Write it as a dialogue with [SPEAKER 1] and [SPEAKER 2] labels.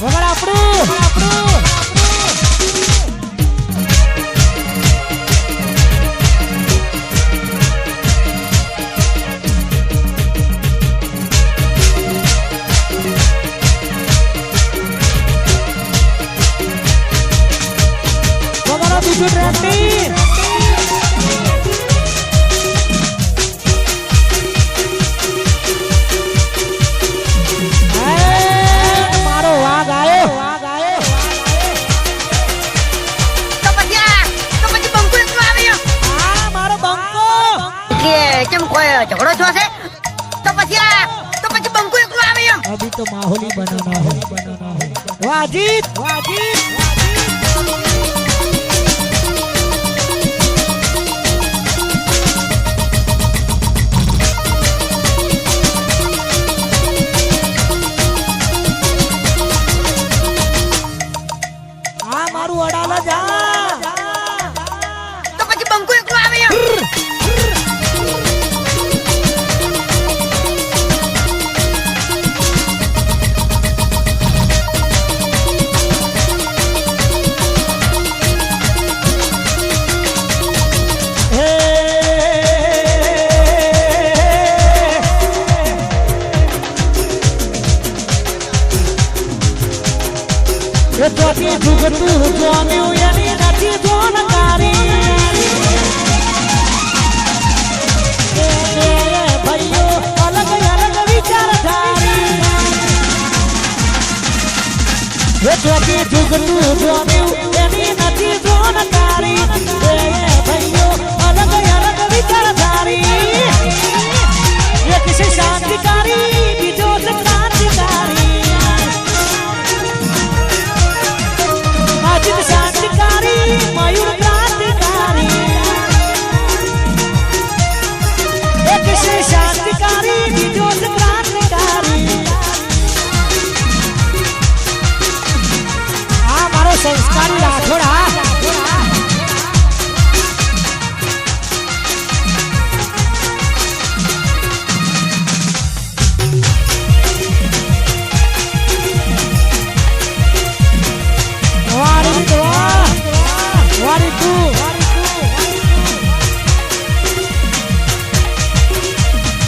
[SPEAKER 1] વગર આપણું બીજું ટ્રેન્ડી મારો વાઘ આવ્યો
[SPEAKER 2] તો પછી બંકો એકલો આવ્યો.
[SPEAKER 1] હા મારો બંકો
[SPEAKER 2] કેમ કોઈ ઝઘડો છો છે? તો પછી બંકો એકલો આવ્યો.
[SPEAKER 1] અભી તો માહોલ ही बनाना है वाजिद મારું અડાલા જા
[SPEAKER 2] તો પછી બંકો એકલો આવ્યો.
[SPEAKER 1] ચોથી જુગતું જોમ્યું એની નથી જોનકારી ભાઈઓ અલગ વિચારધારી ચોથી જુગતું જોમ્યું એની નથી જોનકારી ભાઈઓ અલગ વિચારધારી એ કિસી શાંતિકારી